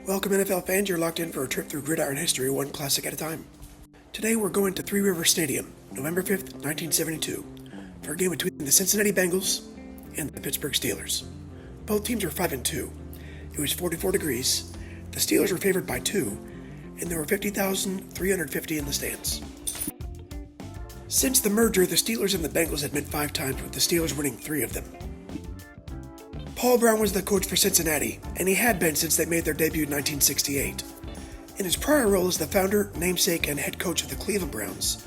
Welcome NFL fans, you're locked in for a trip through gridiron history, one classic at a time. Today we're going to Three Rivers Stadium, November 5th, 1972, for a game between the Cincinnati Bengals and the Pittsburgh Steelers. Both teams were 5-2. It was 44 degrees, the Steelers were favored by 2, and there were 50,350 in the stands. Since the merger, the Steelers and the Bengals had met 5 times, with the Steelers winning 3 of them. Paul Brown was the coach for Cincinnati, and he had been since they made their debut in 1968. In his prior role as the founder, namesake, and head coach of the Cleveland Browns,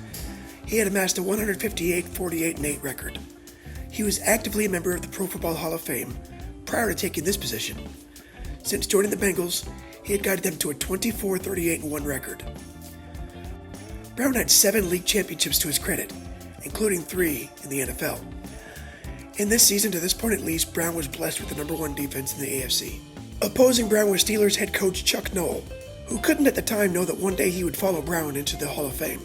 he had amassed a 158-48-8 record. He was actively a member of the Pro Football Hall of Fame prior to taking this position. Since joining the Bengals, he had guided them to a 24-38-1 record. Brown had 7 league championships to his credit, including 3 in the NFL. In this season, to this point at least, Brown was blessed with the number 1 defense in the AFC. Opposing Brown was Steelers head coach Chuck Noll, who couldn't at the time know that one day he would follow Brown into the Hall of Fame.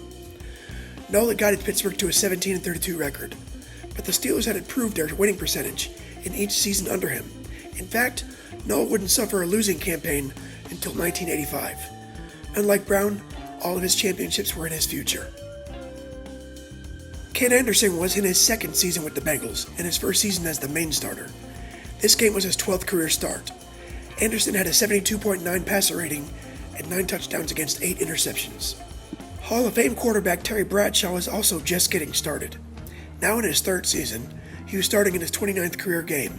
Noll had guided Pittsburgh to a 17-32 record, but the Steelers had improved their winning percentage in each season under him. In fact, Noll wouldn't suffer a losing campaign until 1985. Unlike Brown, all of his championships were in his future. Ken Anderson was in his second season with the Bengals and his first season as the main starter. This game was his 12th career start. Anderson had a 72.9 passer rating and 9 touchdowns against 8 interceptions. Hall of Fame quarterback Terry Bradshaw was also just getting started. Now in his 3rd season, he was starting in his 29th career game.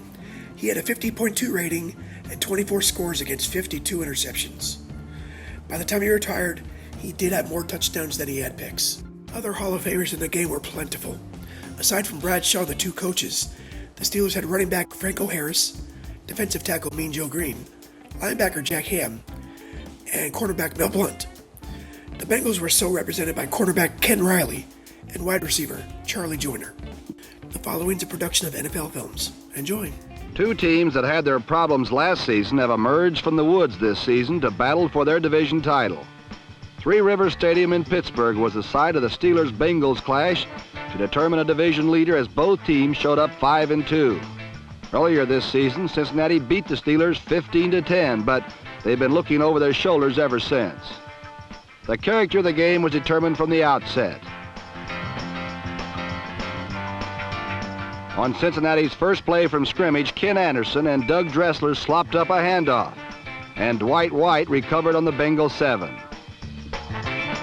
He had a 50.2 rating and 24 scores against 52 interceptions. By the time he retired, he did have more touchdowns than he had picks. Other Hall of Famers in the game were plentiful. Aside from Bradshaw and the 2 coaches, the Steelers had running back Franco Harris, defensive tackle Mean Joe Green, linebacker Jack Ham, and cornerback Mel Blount. The Bengals were so represented by cornerback Ken Riley and wide receiver Charlie Joyner. The following is a production of NFL Films. Enjoy. 2 teams that had their problems last season have emerged from the woods this season to battle for their division title. Three Rivers Stadium in Pittsburgh was the site of the Steelers-Bengals clash to determine a division leader, as both teams showed up 5-2. Earlier this season, Cincinnati beat the Steelers 15-10, but they've been looking over their shoulders ever since. The character of the game was determined from the outset. On Cincinnati's first play from scrimmage, Ken Anderson and Doug Dressler slopped up a handoff, and Dwight White recovered on the Bengals 7.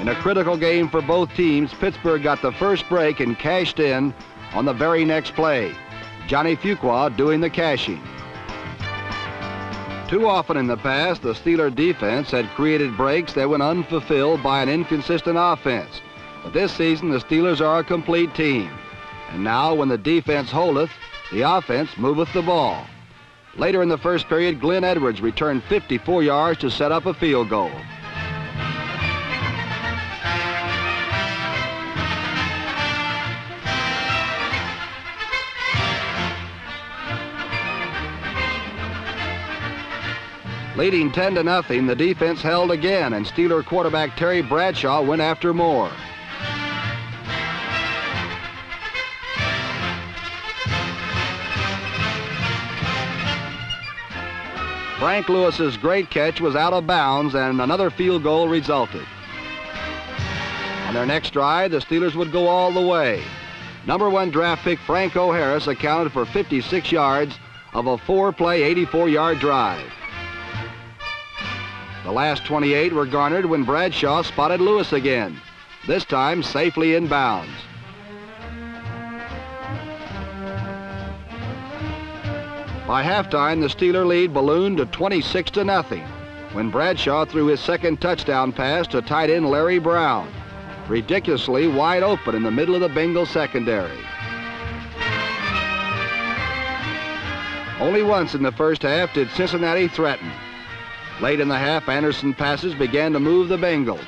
In a critical game for both teams, Pittsburgh got the first break and cashed in on the very next play, Johnny Fuqua doing the cashing. Too often in the past, the Steeler defense had created breaks that went unfulfilled by an inconsistent offense. But this season, the Steelers are a complete team. And now, when the defense holdeth, the offense moveth the ball. Later in the first period, Glenn Edwards returned 54 yards to set up a field goal. Leading 10-0, the defense held again, and Steeler quarterback Terry Bradshaw went after more. Frank Lewis's great catch was out of bounds, and another field goal resulted. On their next drive, the Steelers would go all the way. Number 1 draft pick Franco Harris accounted for 56 yards of a 4-play, 84-yard drive. The last 28 were garnered when Bradshaw spotted Lewis again, this time safely in bounds. By halftime, the Steeler lead ballooned to 26-0 when Bradshaw threw his second touchdown pass to tight end Larry Brown, ridiculously wide open in the middle of the Bengals secondary. Only once in the first half did Cincinnati threaten. Late in the half, Anderson passes began to move the Bengals.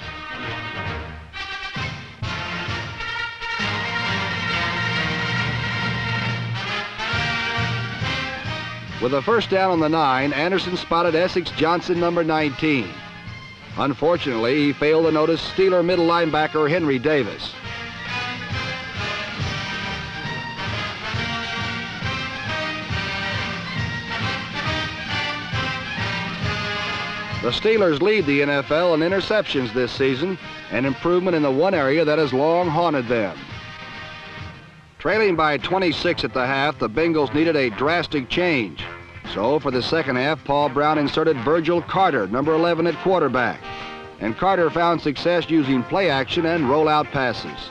With a first down on the 9, Anderson spotted Essex Johnson, number 19. Unfortunately, he failed to notice Steeler middle linebacker Henry Davis. The Steelers lead the NFL in interceptions this season, an improvement in the one area that has long haunted them. Trailing by 26 at the half, the Bengals needed a drastic change. So for the second half, Paul Brown inserted Virgil Carter, number 11, at quarterback. And Carter found success using play action and rollout passes.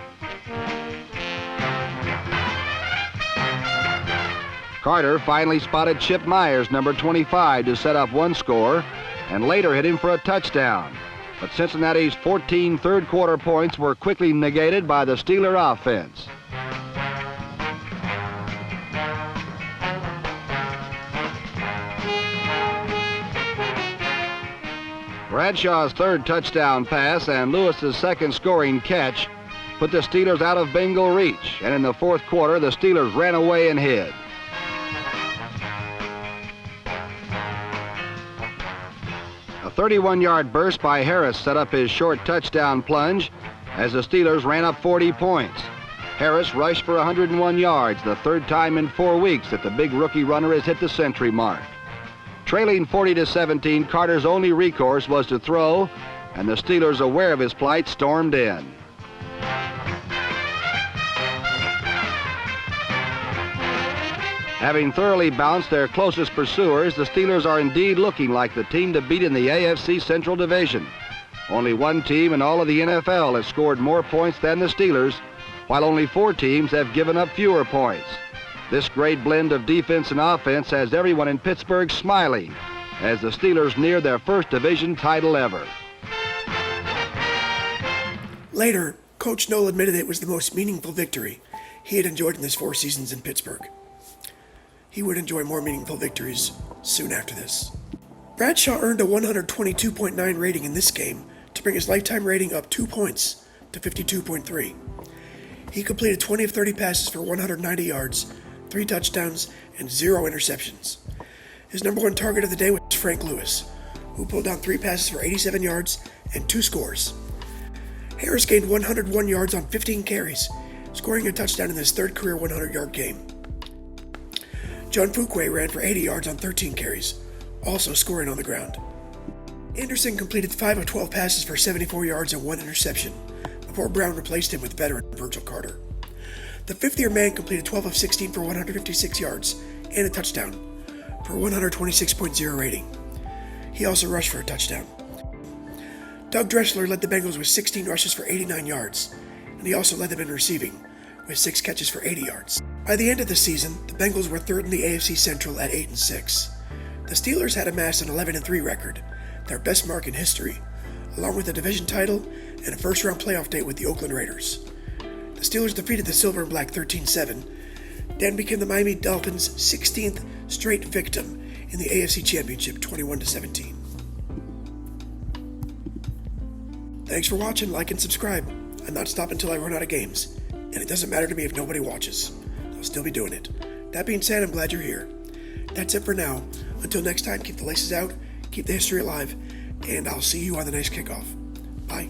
Carter finally spotted Chip Myers, number 25, to set up one score, and later hit him for a touchdown. But Cincinnati's 14 third-quarter points were quickly negated by the Steeler offense. Bradshaw's third touchdown pass and Lewis's second scoring catch put the Steelers out of Bengal reach, and in the fourth quarter, the Steelers ran away and hid. A 31-yard burst by Harris set up his short touchdown plunge as the Steelers ran up 40 points. Harris rushed for 101 yards, the third time in 4 weeks that the big rookie runner has hit the century mark. Trailing 40-17, Carter's only recourse was to throw, and the Steelers, aware of his plight, stormed in. Having thoroughly bounced their closest pursuers, the Steelers are indeed looking like the team to beat in the AFC Central Division. Only one team in all of the NFL has scored more points than the Steelers, while only 4 teams have given up fewer points. This great blend of defense and offense has everyone in Pittsburgh smiling as the Steelers near their first division title ever. Later, Coach Knoll admitted it was the most meaningful victory he had enjoyed in his 4 seasons in Pittsburgh. He would enjoy more meaningful victories soon after this. Bradshaw earned a 122.9 rating in this game to bring his lifetime rating up 2 points to 52.3. He completed 20 of 30 passes for 190 yards, 3 touchdowns, and 0 interceptions. His number 1 target of the day was Frank Lewis, who pulled down 3 passes for 87 yards and 2 scores. Harris gained 101 yards on 15 carries, scoring a touchdown in his 3rd career 100-yard game. John Fuqua ran for 80 yards on 13 carries, also scoring on the ground. Anderson completed 5 of 12 passes for 74 yards and 1 interception, before Brown replaced him with veteran Virgil Carter. The 5th-year man completed 12 of 16 for 156 yards and a touchdown for a 126.0 rating. He also rushed for a touchdown. Doug Dressler led the Bengals with 16 rushes for 89 yards, and he also led them in receiving with 6 catches for 80 yards. By the end of the season, the Bengals were 3rd in the AFC Central at 8-6. The Steelers had amassed an 11-3 record, their best mark in history, along with a division title and a first-round playoff date with the Oakland Raiders. The Steelers defeated the Silver and Black 13-7, then became the Miami Dolphins' 16th straight victim in the AFC Championship 21-17. Thanks for watching, like and subscribe. I'm not stopping until I run out of games, and it doesn't matter to me if nobody watches. I'll still be doing it. That being said, I'm glad you're here. That's it for now. Until next time, keep the laces out, keep the history alive, and I'll see you on the next kickoff. Bye.